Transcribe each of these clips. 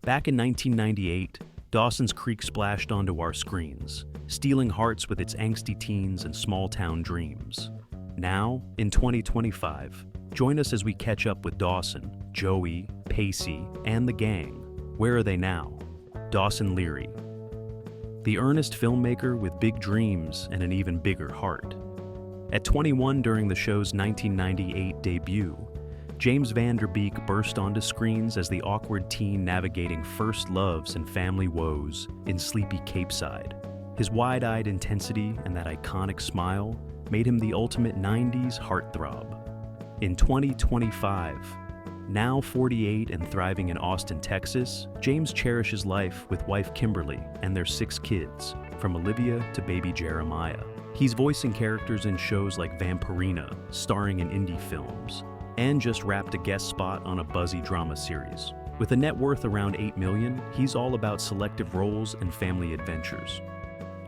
Back in 1998, Dawson's Creek splashed onto our screens, stealing hearts with its angsty teens and small-town dreams. Now, in 2025, join us as we catch up with Dawson, Joey, Pacey, and the gang. Where are they now? Dawson Leary, the earnest filmmaker with big dreams and an even bigger heart. At 21 during the show's 1998 debut, James Van Der Beek burst onto screens as the awkward teen navigating first loves and family woes in sleepy Capeside. His wide-eyed intensity and that iconic smile made him the ultimate 90s heartthrob. In 2025, now 48 and thriving in Austin, Texas, James cherishes life with wife Kimberly and their 6 kids, from Olivia to baby Jeremiah. He's voicing characters in shows like Vampirina, starring in indie films, and just wrapped a guest spot on a buzzy drama series. With a net worth around $8 million, he's all about selective roles and family adventures.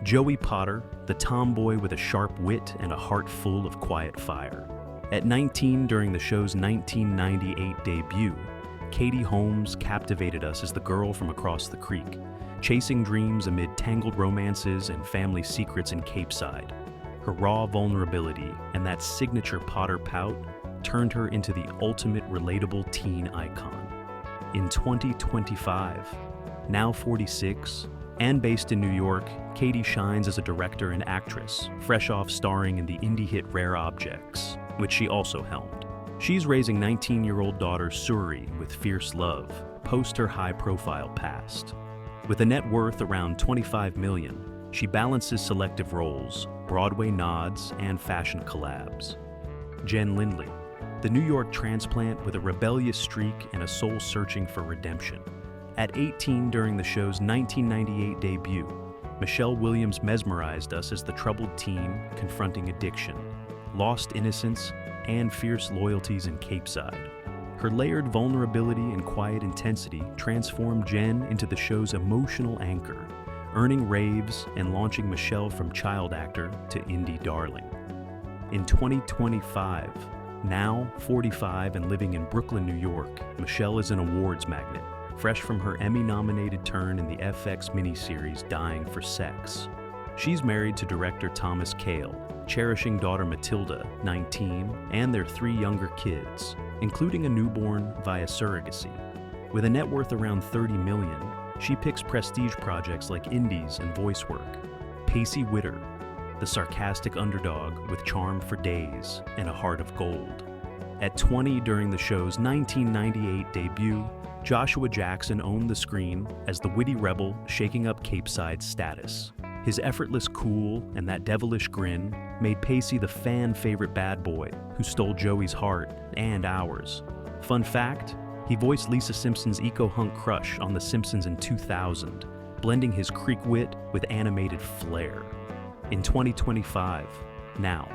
Joey Potter, the tomboy with a sharp wit and a heart full of quiet fire. At 19 during the show's 1998 debut, Katie Holmes captivated us as the girl from across the creek, chasing dreams amid tangled romances and family secrets in Capeside. Her raw vulnerability and that signature Potter pout turned her into the ultimate relatable teen icon. In 2025, now 46, and based in New York, Katie shines as a director and actress, fresh off starring in the indie hit Rare Objects, which she also helmed. She's raising 19-year-old daughter Suri with fierce love, post her high-profile past. With a net worth around $25 million, she balances selective roles, Broadway nods, and fashion collabs. Jen Lindley, the New York transplant with a rebellious streak and a soul searching for redemption. At 18 during the show's 1998 debut, Michelle Williams mesmerized us as the troubled teen confronting addiction, lost innocence, and fierce loyalties in Capeside. Her layered vulnerability and quiet intensity transformed Jen into the show's emotional anchor, earning raves and launching Michelle from child actor to indie darling. In 2025, now 45 and living in Brooklyn, New York, Michelle is an awards magnet, fresh from her Emmy-nominated turn in the FX miniseries Dying for Sex. She's married to director Thomas Kail, cherishing daughter Matilda, 19, and their 3 younger kids, including a newborn via surrogacy. With a net worth around $30 million, she picks prestige projects like indies and voice work. Pacey Witter, the sarcastic underdog with charm for days and a heart of gold. At 20 during the show's 1998 debut, Joshua Jackson owned the screen as the witty rebel shaking up Capeside's status. His effortless cool and that devilish grin made Pacey the fan-favorite bad boy who stole Joey's heart and ours. Fun fact, he voiced Lisa Simpson's eco-hunk crush on The Simpsons in 2000, blending his creek wit with animated flair. In 2025, now,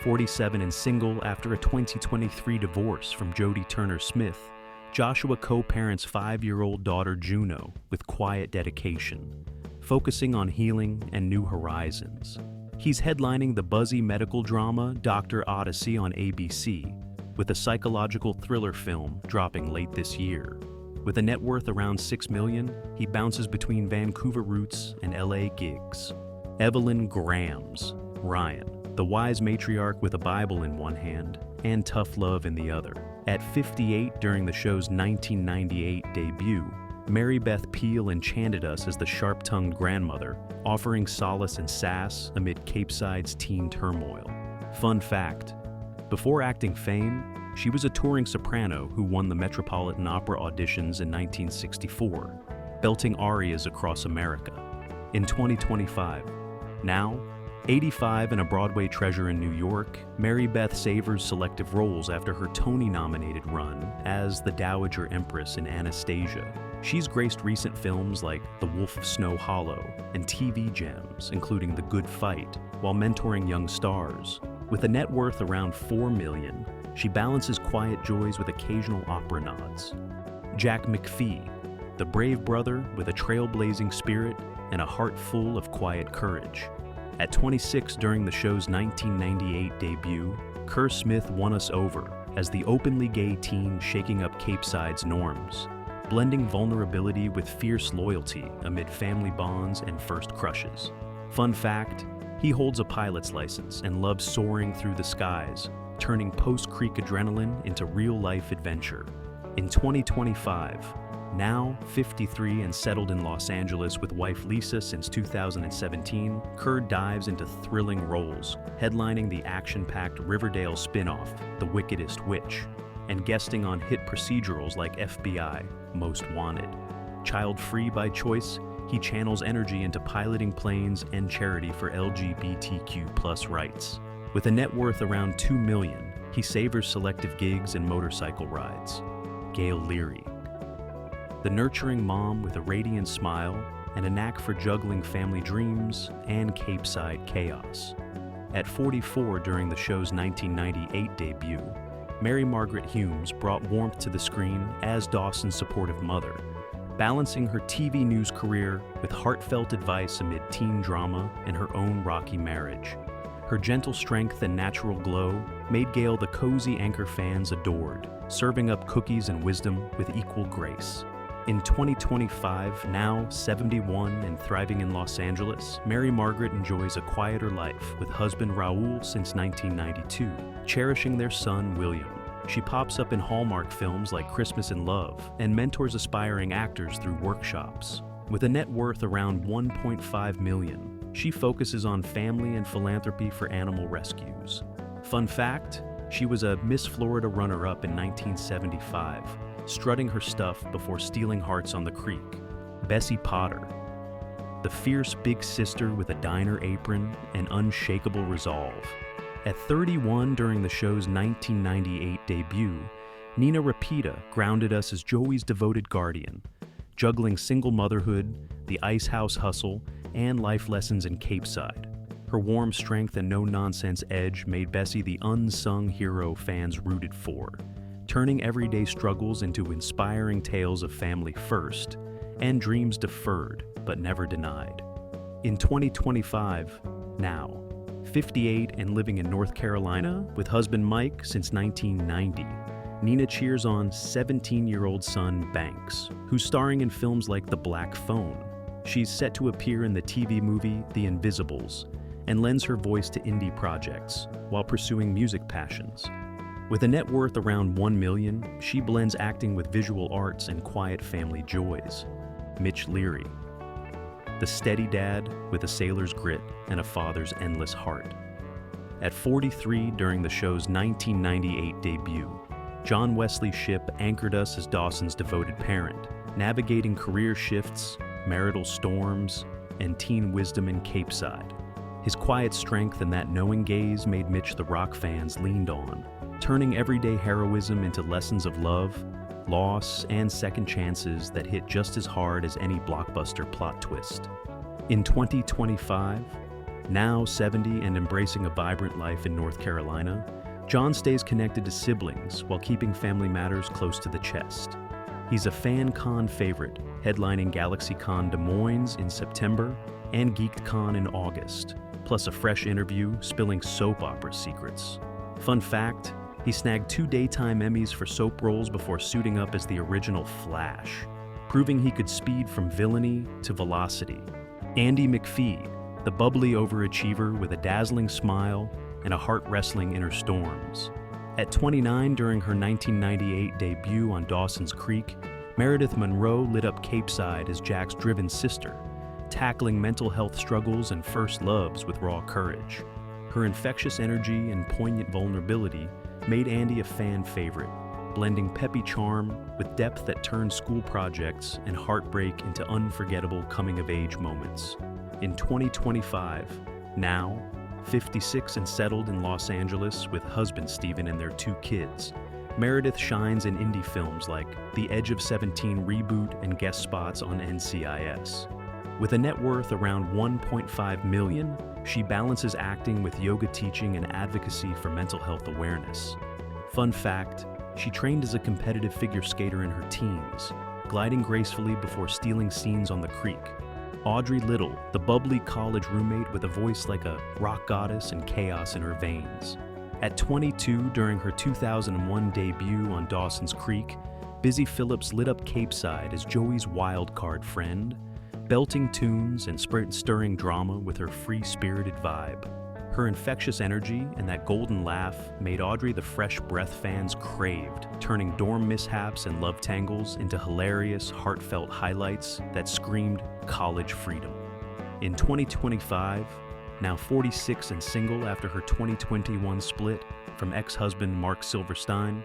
47 and single after a 2023 divorce from Jodie Turner-Smith, Joshua co-parents 5-year-old daughter Juno with quiet dedication, focusing on healing and new horizons. He's headlining the buzzy medical drama Dr. Odyssey on ABC, with a psychological thriller film dropping late this year. With a net worth around $6 million, he bounces between Vancouver roots and LA gigs. Evelyn Grams, Ryan, the wise matriarch with a Bible in one hand and tough love in the other. At 58 during the show's 1998 debut, Mary Beth Peil enchanted us as the sharp-tongued grandmother, offering solace and sass amid Capeside's teen turmoil. Fun fact, before acting fame, she was a touring soprano who won the Metropolitan Opera auditions in 1964, belting arias across America. In 2025, now 85 and a Broadway treasure in New York, Mary Beth savors selective roles after her Tony-nominated run as the Dowager Empress in Anastasia. She's graced recent films like The Wolf of Snow Hollow and TV gems, including The Good Fight, while mentoring young stars. With a net worth around $4 million, she balances quiet joys with occasional opera nods. Jack McPhee, the brave brother with a trailblazing spirit and a heart full of quiet courage. At 26 during the show's 1998 debut, Kerr Smith won us over as the openly gay teen shaking up Capeside's norms. blending vulnerability with fierce loyalty amid family bonds and first crushes. Fun fact, he holds a pilot's license and loves soaring through the skies, turning post-Creek adrenaline into real-life adventure. In 2025, now 53 and settled in Los Angeles with wife Lisa since 2017, Kerr dives into thrilling roles, headlining the action-packed Riverdale spin-off, The Wickedest Witch, and guesting on hit procedurals like FBI, Most Wanted. Child-free by choice, he channels energy into piloting planes and charity for LGBTQ+ rights. With a net worth around $2 million, he savors selective gigs and motorcycle rides. Gail Leary. The nurturing mom with a radiant smile and a knack for juggling family dreams and Capeside chaos. At 44 during the show's 1998 debut, Mary-Margaret Humes brought warmth to the screen as Dawson's supportive mother, balancing her TV news career with heartfelt advice amid teen drama and her own rocky marriage. Her gentle strength and natural glow made Gail the cozy anchor fans adored, serving up cookies and wisdom with equal grace. In 2025, now 71 and thriving in Los Angeles, Mary-Margaret enjoys a quieter life with husband Raul since 1992, cherishing their son William. She pops up in Hallmark films like Christmas in Love and mentors aspiring actors through workshops. With a net worth around $1.5 million, she focuses on family and philanthropy for animal rescues. Fun fact, she was a Miss Florida runner-up in 1975, strutting her stuff before stealing hearts on the creek. Bessie Potter, the fierce big sister with a diner apron and unshakable resolve. At 31 during the show's 1998 debut, Nina Repeta grounded us as Joey's devoted guardian, juggling single motherhood, the ice house hustle, and life lessons in Capeside. Her warm strength and no-nonsense edge made Bessie the unsung hero fans rooted for, turning everyday struggles into inspiring tales of family first and dreams deferred but never denied. In 2025, now 58 and living in North Carolina with husband Mike since 1990, Nina cheers on 17-year-old son Banks, who's starring in films like The Black Phone. She's set to appear in the TV movie The Invisibles and lends her voice to indie projects while pursuing music passions. With a net worth around $1 million, she blends acting with visual arts and quiet family joys. Mitch Leary, the steady dad with a sailor's grit and a father's endless heart. At 43 during the show's 1998 debut, John Wesley Shipp anchored us as Dawson's devoted parent, navigating career shifts, marital storms, and teen wisdom in Capeside. His quiet strength and that knowing gaze made Mitch the rock fans leaned on, turning everyday heroism into lessons of love, loss, and second chances that hit just as hard as any blockbuster plot twist. In 2025, now 70 and embracing a vibrant life in North Carolina, John stays connected to siblings while keeping family matters close to the chest. He's a Fan Con favorite, headlining GalaxyCon Des Moines in September and GeekCon in August, plus a fresh interview spilling soap opera secrets. Fun fact, he snagged 2 daytime Emmys for soap roles before suiting up as the original Flash, proving he could speed from villainy to velocity. Andy McPhee, the bubbly overachiever with a dazzling smile and a heart wrestling inner storms. At 29 during her 1998 debut on Dawson's Creek, Meredith Monroe lit up Capeside as Jack's driven sister, tackling mental health struggles and first loves with raw courage. Her infectious energy and poignant vulnerability made Andy a fan favorite, blending peppy charm with depth that turned school projects and heartbreak into unforgettable coming-of-age moments. In 2025, now 56 and settled in Los Angeles with husband Steven and their 2 kids, Meredith shines in indie films like The Edge of 17 reboot and guest spots on NCIS. With a net worth around $1.5 million, she balances acting with yoga teaching and advocacy for mental health awareness. Fun fact, she trained as a competitive figure skater in her teens, gliding gracefully before stealing scenes on the creek. Audrey Little, the bubbly college roommate with a voice like a rock goddess and chaos in her veins. At 22 during her 2001 debut on Dawson's Creek, Busy Phillips lit up Capeside as Joey's wildcard friend, belting tunes and stirring drama with her free-spirited vibe. Her infectious energy and that golden laugh made Audrey the fresh breath fans craved, turning dorm mishaps and love tangles into hilarious, heartfelt highlights that screamed college freedom. In 2025, now 46 and single after her 2021 split from ex-husband Mark Silverstein,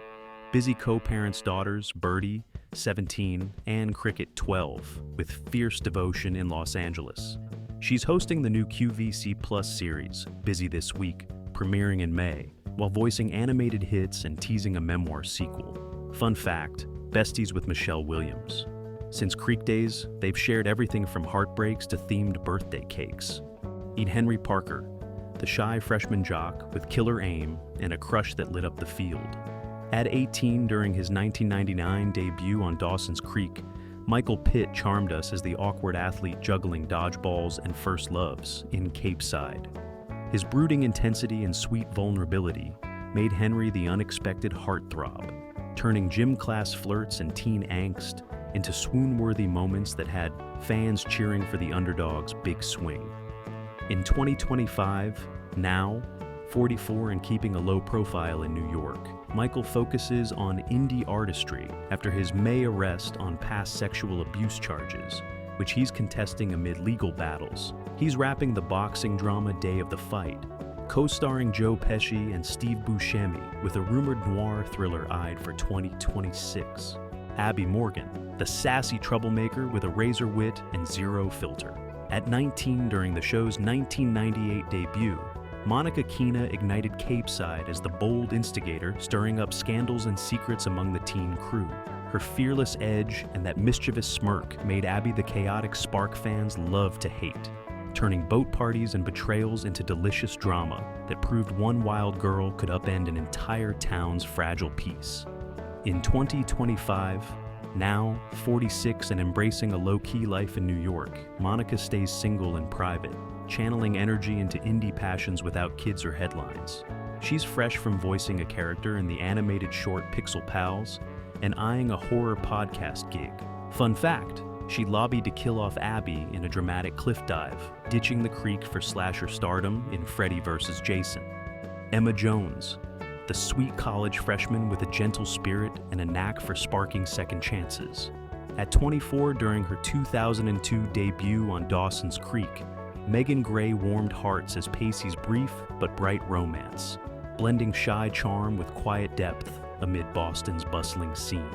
busy co-parents' daughters Birdie, 17, and Cricket, 12, with fierce devotion in Los Angeles. She's hosting the new QVC Plus series, Busy This Week, premiering in May, while voicing animated hits and teasing a memoir sequel. Fun fact, besties with Michelle Williams. Since Creek days, they've shared everything from heartbreaks to themed birthday cakes. Meet Henry Parker, the shy freshman jock with killer aim and a crush that lit up the field. At 18 during his 1999 debut on Dawson's Creek, Michael Pitt charmed us as the awkward athlete juggling dodgeballs and first loves in Capeside. His brooding intensity and sweet vulnerability made Henry the unexpected heartthrob, turning gym class flirts and teen angst into swoon-worthy moments that had fans cheering for the underdog's big swing. In 2025, now 44 and keeping a low profile in New York, Michael focuses on indie artistry after his May arrest on past sexual abuse charges, which he's contesting amid legal battles. He's rapping the boxing drama Day of the Fight, co-starring Joe Pesci and Steve Buscemi with a rumored noir thriller eyed for 2026. Abby Morgan, the sassy troublemaker with a razor wit and zero filter. At 19 during the show's 1998 debut, Monica Keena ignited Capeside as the bold instigator, stirring up scandals and secrets among the teen crew. Her fearless edge and that mischievous smirk made Abby the chaotic spark fans love to hate, turning boat parties and betrayals into delicious drama that proved one wild girl could upend an entire town's fragile peace. In 2025, now 46 and embracing a low-key life in New York, Monica stays single and private, channeling energy into indie passions without kids or headlines. She's fresh from voicing a character in the animated short Pixel Pals and eyeing a horror podcast gig. Fun fact, she lobbied to kill off Abby in a dramatic cliff dive, ditching the creek for slasher stardom in Freddy vs. Jason. Emma Jones, the sweet college freshman with a gentle spirit and a knack for sparking second chances. At 24 during her 2002 debut on Dawson's Creek, Megan Gray warmed hearts as Pacey's brief but bright romance, blending shy charm with quiet depth amid Boston's bustling scene.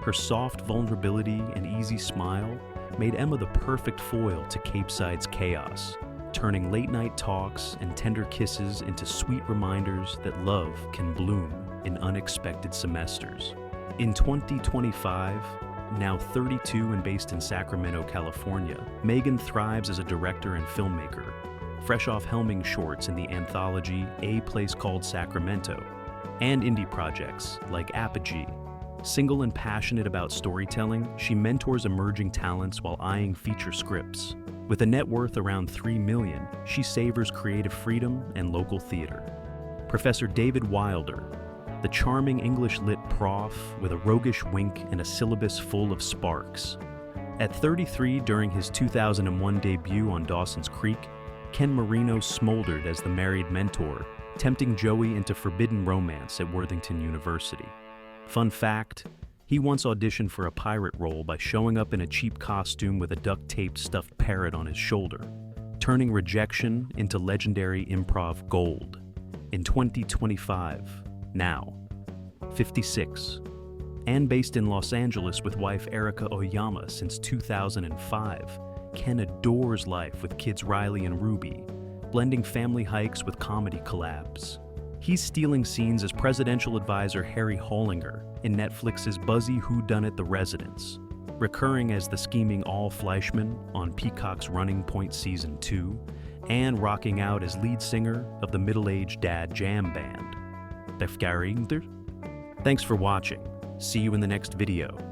Her soft vulnerability and easy smile made Emma the perfect foil to Capeside's chaos, turning late-night talks and tender kisses into sweet reminders that love can bloom in unexpected semesters. In 2025, now 32 and based in Sacramento, California, Megan thrives as a director and filmmaker, fresh off helming shorts in the anthology A Place Called Sacramento, and indie projects like Apogee. Single and passionate about storytelling, she mentors emerging talents while eyeing feature scripts. With a net worth around $3 million, she savors creative freedom and local theater. Professor David Wilder, the charming English lit prof with a roguish wink and a syllabus full of sparks. At 33 during his 2001 debut on Dawson's Creek, Ken Marino smoldered as the married mentor, tempting Joey into forbidden romance at Worthington University. Fun fact, he once auditioned for a pirate role by showing up in a cheap costume with a duct-taped stuffed parrot on his shoulder, turning rejection into legendary improv gold. In 2025, now 56, and based in Los Angeles with wife Erica Oyama since 2005, Ken adores life with kids Riley and Ruby, blending family hikes with comedy collabs. He's stealing scenes as presidential advisor Harry Hollinger in Netflix's buzzy whodunit The Residence, recurring as the scheming Al Fleischman on Peacock's Running Point Season 2, and rocking out as lead singer of the middle-aged dad jam band. Thanks for watching. See you in the next video.